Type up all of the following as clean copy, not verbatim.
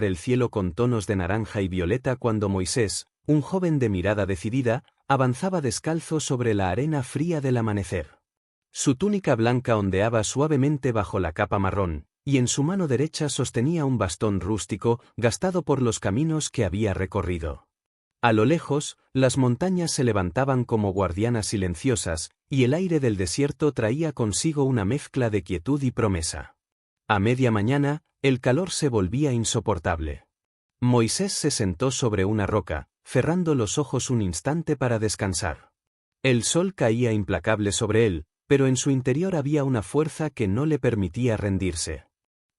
el cielo con tonos de naranja y violeta cuando Moisés, un joven de mirada decidida, avanzaba descalzo sobre la arena fría del amanecer. Su túnica blanca ondeaba suavemente bajo la capa marrón, y en su mano derecha sostenía un bastón rústico, gastado por los caminos que había recorrido. A lo lejos, las montañas se levantaban como guardianas silenciosas, y el aire del desierto traía consigo una mezcla de quietud y promesa. A media mañana, el calor se volvía insoportable. Moisés se sentó sobre una roca, cerrando los ojos un instante para descansar. El sol caía implacable sobre él, pero en su interior había una fuerza que no le permitía rendirse.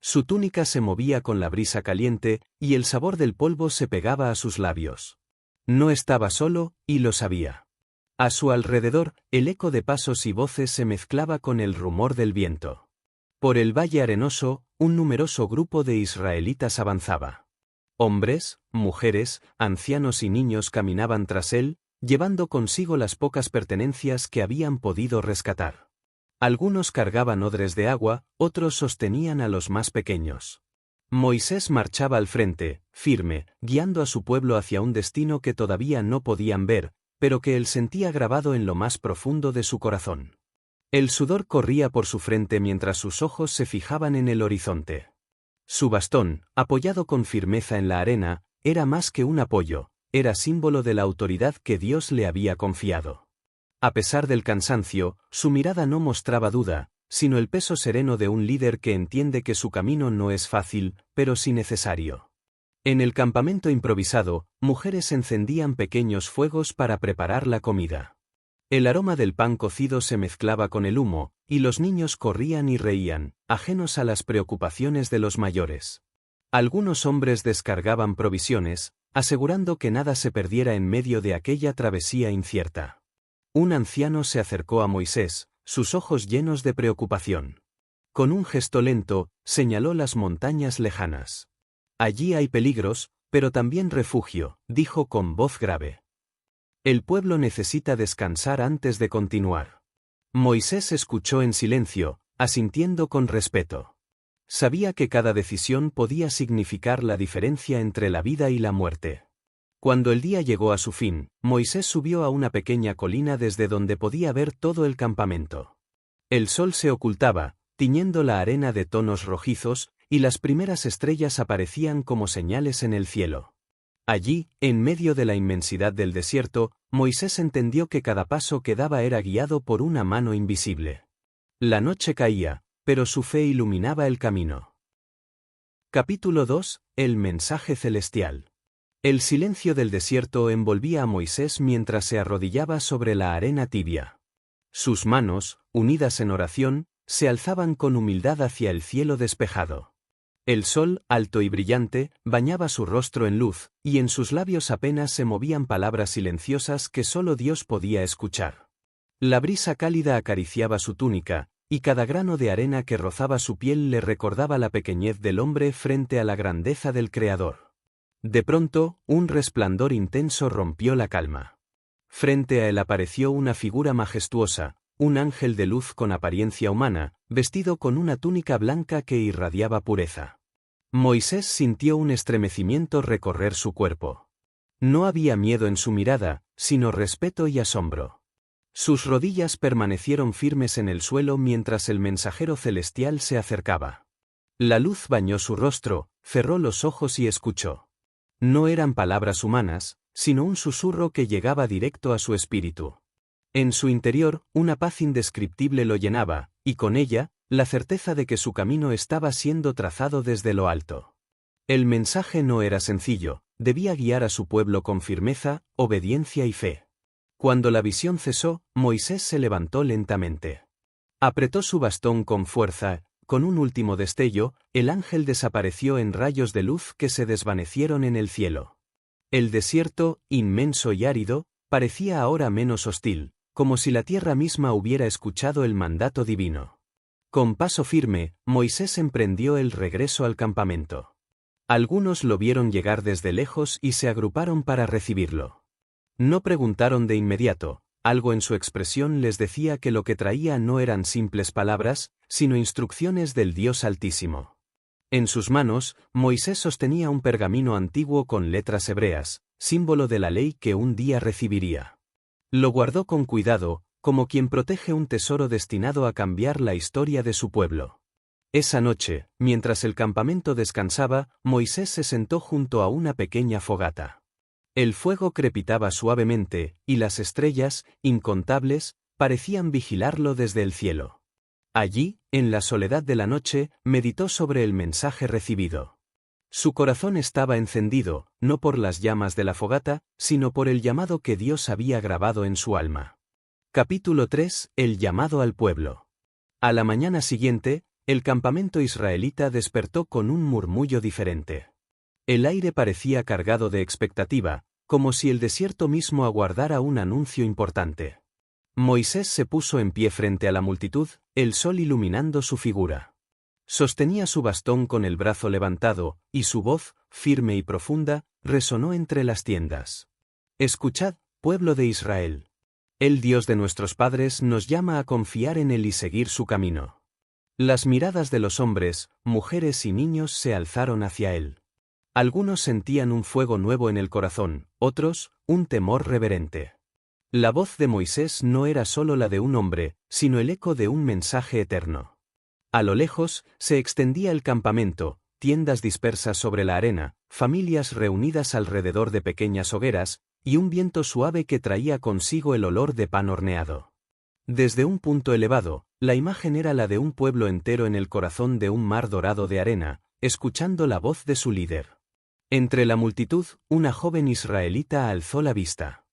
Su túnica se movía con la brisa caliente, y el sabor del polvo se pegaba a sus labios. No estaba solo, y lo sabía. A su alrededor, el eco de pasos y voces se mezclaba con el rumor del viento. Por el valle arenoso, un numeroso grupo de israelitas avanzaba. Hombres, mujeres, ancianos y niños caminaban tras él, llevando consigo las pocas pertenencias que habían podido rescatar. Algunos cargaban odres de agua, otros sostenían a los más pequeños. Moisés marchaba al frente, firme, guiando a su pueblo hacia un destino que todavía no podían ver, pero que él sentía grabado en lo más profundo de su corazón. El sudor corría por su frente mientras sus ojos se fijaban en el horizonte. Su bastón, apoyado con firmeza en la arena, era más que un apoyo, era símbolo de la autoridad que Dios le había confiado. A pesar del cansancio, su mirada no mostraba duda, sino el peso sereno de un líder que entiende que su camino no es fácil, pero sí necesario. En el campamento improvisado, mujeres encendían pequeños fuegos para preparar la comida. El aroma del pan cocido se mezclaba con el humo, y los niños corrían y reían, ajenos a las preocupaciones de los mayores. Algunos hombres descargaban provisiones, asegurando que nada se perdiera en medio de aquella travesía incierta. Un anciano se acercó a Moisés, sus ojos llenos de preocupación. Con un gesto lento, señaló las montañas lejanas. Allí hay peligros, pero también refugio, dijo con voz grave. El pueblo necesita descansar antes de continuar. Moisés escuchó en silencio, asintiendo con respeto. Sabía que cada decisión podía significar la diferencia entre la vida y la muerte. Cuando el día llegó a su fin, Moisés subió a una pequeña colina desde donde podía ver todo el campamento. El sol se ocultaba, tiñendo la arena de tonos rojizos, y las primeras estrellas aparecían como señales en el cielo. Allí, en medio de la inmensidad del desierto, Moisés entendió que cada paso que daba era guiado por una mano invisible. La noche caía, pero su fe iluminaba el camino. Capítulo 2. El mensaje celestial. El silencio del desierto envolvía a Moisés mientras se arrodillaba sobre la arena tibia. Sus manos, unidas en oración, se alzaban con humildad hacia el cielo despejado. El sol, alto y brillante, bañaba su rostro en luz, y en sus labios apenas se movían palabras silenciosas que solo Dios podía escuchar. La brisa cálida acariciaba su túnica, y cada grano de arena que rozaba su piel le recordaba la pequeñez del hombre frente a la grandeza del Creador. De pronto, un resplandor intenso rompió la calma. Frente a él apareció una figura majestuosa, un ángel de luz con apariencia humana, vestido con una túnica blanca que irradiaba pureza. Moisés sintió un estremecimiento recorrer su cuerpo. No había miedo en su mirada, sino respeto y asombro. Sus rodillas permanecieron firmes en el suelo mientras el mensajero celestial se acercaba. La luz bañó su rostro, cerró los ojos y escuchó. No eran palabras humanas, sino un susurro que llegaba directo a su espíritu. En su interior, una paz indescriptible lo llenaba, y con ella, la certeza de que su camino estaba siendo trazado desde lo alto. El mensaje no era sencillo, debía guiar a su pueblo con firmeza, obediencia y fe. Cuando la visión cesó, Moisés se levantó lentamente. Apretó su bastón con fuerza, con un último destello, el ángel desapareció en rayos de luz que se desvanecieron en el cielo. El desierto, inmenso y árido, parecía ahora menos hostil, como si la tierra misma hubiera escuchado el mandato divino. Con paso firme, Moisés emprendió el regreso al campamento. Algunos lo vieron llegar desde lejos y se agruparon para recibirlo. No preguntaron de inmediato, algo en su expresión les decía que lo que traía no eran simples palabras, sino instrucciones del Dios Altísimo. En sus manos, Moisés sostenía un pergamino antiguo con letras hebreas, símbolo de la ley que un día recibiría. Lo guardó con cuidado, como quien protege un tesoro destinado a cambiar la historia de su pueblo. Esa noche, mientras el campamento descansaba, Moisés se sentó junto a una pequeña fogata. El fuego crepitaba suavemente, y las estrellas, incontables, parecían vigilarlo desde el cielo. Allí, en la soledad de la noche, meditó sobre el mensaje recibido. Su corazón estaba encendido, no por las llamas de la fogata, sino por el llamado que Dios había grabado en su alma. Capítulo 3. El llamado al pueblo. A la mañana siguiente, el campamento israelita despertó con un murmullo diferente. El aire parecía cargado de expectativa, como si el desierto mismo aguardara un anuncio importante. Moisés se puso en pie frente a la multitud, el sol iluminando su figura. Sostenía su bastón con el brazo levantado, y su voz, firme y profunda, resonó entre las tiendas. Escuchad, pueblo de Israel. El Dios de nuestros padres nos llama a confiar en Él y seguir su camino. Las miradas de los hombres, mujeres y niños se alzaron hacia Él. Algunos sentían un fuego nuevo en el corazón, otros, un temor reverente. La voz de Moisés no era solo la de un hombre, sino el eco de un mensaje eterno. A lo lejos, se extendía el campamento, tiendas dispersas sobre la arena, familias reunidas alrededor de pequeñas hogueras, y un viento suave que traía consigo el olor de pan horneado. Desde un punto elevado, la imagen era la de un pueblo entero en el corazón de un mar dorado de arena, escuchando la voz de su líder. Entre la multitud, una joven israelita alzó la vista.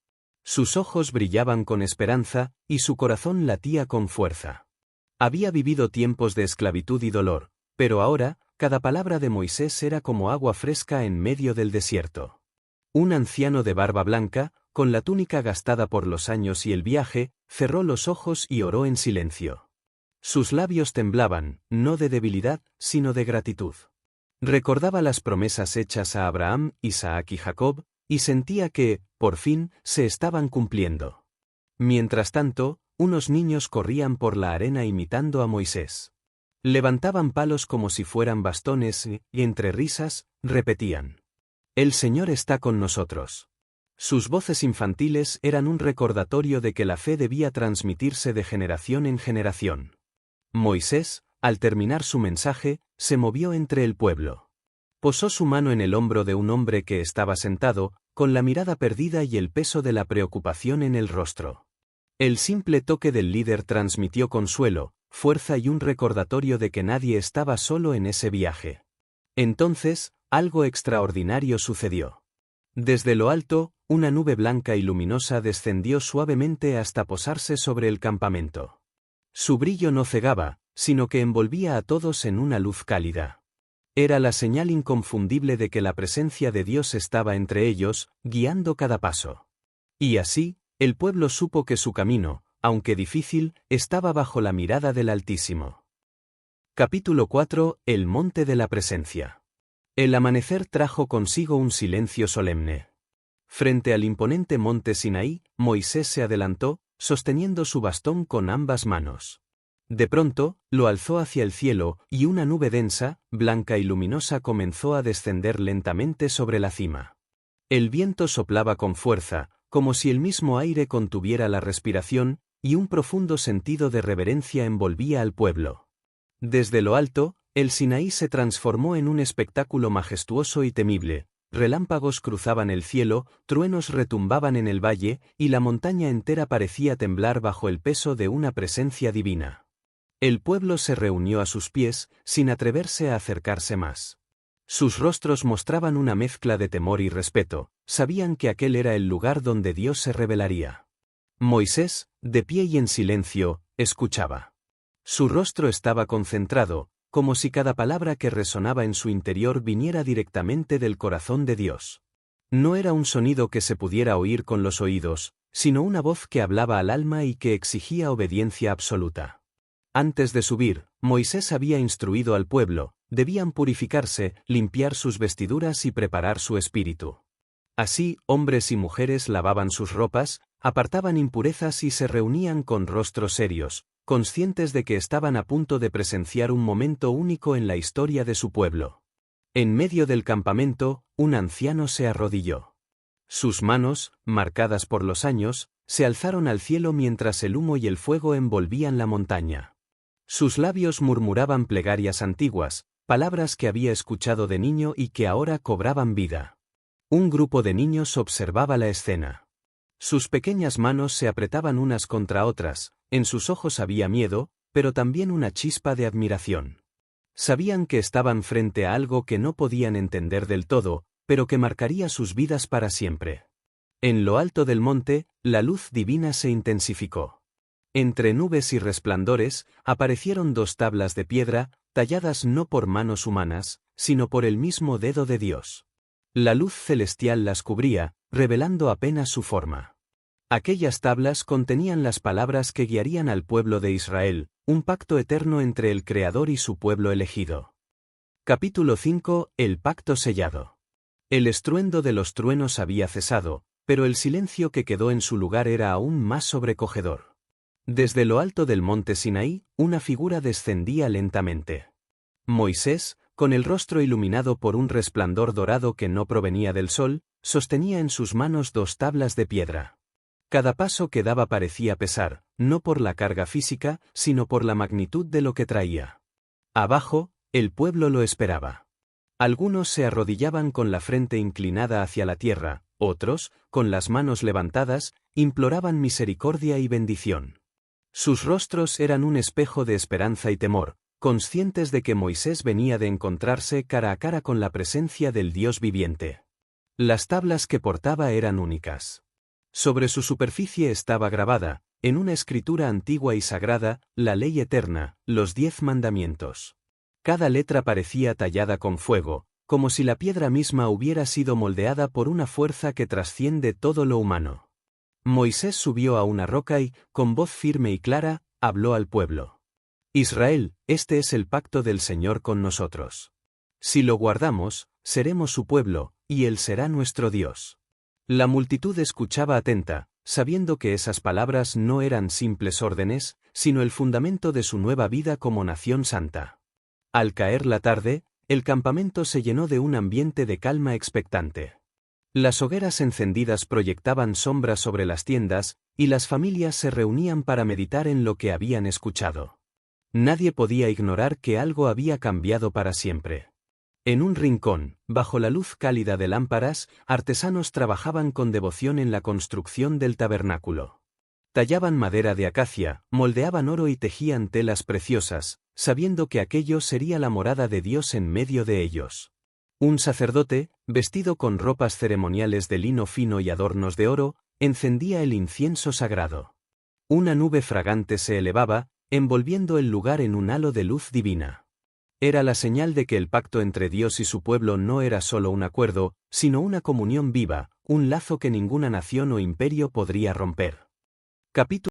Sus ojos brillaban con esperanza, y su corazón latía con fuerza. Había vivido tiempos de esclavitud y dolor, pero ahora, cada palabra de Moisés era como agua fresca en medio del desierto. Un anciano de barba blanca, con la túnica gastada por los años y el viaje, cerró los ojos y oró en silencio. Sus labios temblaban, no de debilidad, sino de gratitud. Recordaba las promesas hechas a Abraham, Isaac y Jacob, y sentía que, por fin, se estaban cumpliendo. Mientras tanto, unos niños corrían por la arena imitando a Moisés. Levantaban palos como si fueran bastones y, entre risas, repetían: «El Señor está con nosotros». Sus voces infantiles eran un recordatorio de que la fe debía transmitirse de generación en generación. Moisés, al terminar su mensaje, se movió entre el pueblo. Posó su mano en el hombro de un hombre que estaba sentado, con la mirada perdida y el peso de la preocupación en el rostro. El simple toque del líder transmitió consuelo, fuerza y un recordatorio de que nadie estaba solo en ese viaje. Entonces, algo extraordinario sucedió. Desde lo alto, una nube blanca y luminosa descendió suavemente hasta posarse sobre el campamento. Su brillo no cegaba, sino que envolvía a todos en una luz cálida. Era la señal inconfundible de que la presencia de Dios estaba entre ellos, guiando cada paso. Y así, el pueblo supo que su camino, aunque difícil, estaba bajo la mirada del Altísimo. Capítulo 4. El monte de la presencia. El amanecer trajo consigo un silencio solemne. Frente al imponente monte Sinaí, Moisés se adelantó, sosteniendo su bastón con ambas manos. De pronto, lo alzó hacia el cielo, y una nube densa, blanca y luminosa comenzó a descender lentamente sobre la cima. El viento soplaba con fuerza, como si el mismo aire contuviera la respiración, y un profundo sentido de reverencia envolvía al pueblo. Desde lo alto, el Sinaí se transformó en un espectáculo majestuoso y temible. Relámpagos cruzaban el cielo, truenos retumbaban en el valle, y la montaña entera parecía temblar bajo el peso de una presencia divina. El pueblo se reunió a sus pies, sin atreverse a acercarse más. Sus rostros mostraban una mezcla de temor y respeto, sabían que aquel era el lugar donde Dios se revelaría. Moisés, de pie y en silencio, escuchaba. Su rostro estaba concentrado, como si cada palabra que resonaba en su interior viniera directamente del corazón de Dios. No era un sonido que se pudiera oír con los oídos, sino una voz que hablaba al alma y que exigía obediencia absoluta. Antes de subir, Moisés había instruido al pueblo: debían purificarse, limpiar sus vestiduras y preparar su espíritu. Así, hombres y mujeres lavaban sus ropas, apartaban impurezas y se reunían con rostros serios, conscientes de que estaban a punto de presenciar un momento único en la historia de su pueblo. En medio del campamento, un anciano se arrodilló. Sus manos, marcadas por los años, se alzaron al cielo mientras el humo y el fuego envolvían la montaña. Sus labios murmuraban plegarias antiguas, palabras que había escuchado de niño y que ahora cobraban vida. Un grupo de niños observaba la escena. Sus pequeñas manos se apretaban unas contra otras, en sus ojos había miedo, pero también una chispa de admiración. Sabían que estaban frente a algo que no podían entender del todo, pero que marcaría sus vidas para siempre. En lo alto del monte, la luz divina se intensificó. Entre nubes y resplandores, aparecieron 2 tablas de piedra, talladas no por manos humanas, sino por el mismo dedo de Dios. La luz celestial las cubría, revelando apenas su forma. Aquellas tablas contenían las palabras que guiarían al pueblo de Israel, un pacto eterno entre el Creador y su pueblo elegido. Capítulo 5. El pacto sellado. El estruendo de los truenos había cesado, pero el silencio que quedó en su lugar era aún más sobrecogedor. Desde lo alto del monte Sinaí, una figura descendía lentamente. Moisés, con el rostro iluminado por un resplandor dorado que no provenía del sol, sostenía en sus manos 2 tablas de piedra. Cada paso que daba parecía pesar, no por la carga física, sino por la magnitud de lo que traía. Abajo, el pueblo lo esperaba. Algunos se arrodillaban con la frente inclinada hacia la tierra, otros, con las manos levantadas, imploraban misericordia y bendición. Sus rostros eran un espejo de esperanza y temor, conscientes de que Moisés venía de encontrarse cara a cara con la presencia del Dios viviente. Las tablas que portaba eran únicas. Sobre su superficie estaba grabada, en una escritura antigua y sagrada, la ley eterna, los 10 mandamientos. Cada letra parecía tallada con fuego, como si la piedra misma hubiera sido moldeada por una fuerza que trasciende todo lo humano. Moisés subió a una roca y, con voz firme y clara, habló al pueblo. Israel, este es el pacto del Señor con nosotros. Si lo guardamos, seremos su pueblo, y Él será nuestro Dios. La multitud escuchaba atenta, sabiendo que esas palabras no eran simples órdenes, sino el fundamento de su nueva vida como nación santa. Al caer la tarde, el campamento se llenó de un ambiente de calma expectante. Las hogueras encendidas proyectaban sombras sobre las tiendas, y las familias se reunían para meditar en lo que habían escuchado. Nadie podía ignorar que algo había cambiado para siempre. En un rincón, bajo la luz cálida de lámparas, artesanos trabajaban con devoción en la construcción del tabernáculo. Tallaban madera de acacia, moldeaban oro y tejían telas preciosas, sabiendo que aquello sería la morada de Dios en medio de ellos. Un sacerdote, vestido con ropas ceremoniales de lino fino y adornos de oro, encendía el incienso sagrado. Una nube fragante se elevaba, envolviendo el lugar en un halo de luz divina. Era la señal de que el pacto entre Dios y su pueblo no era solo un acuerdo, sino una comunión viva, un lazo que ninguna nación o imperio podría romper. Capítulo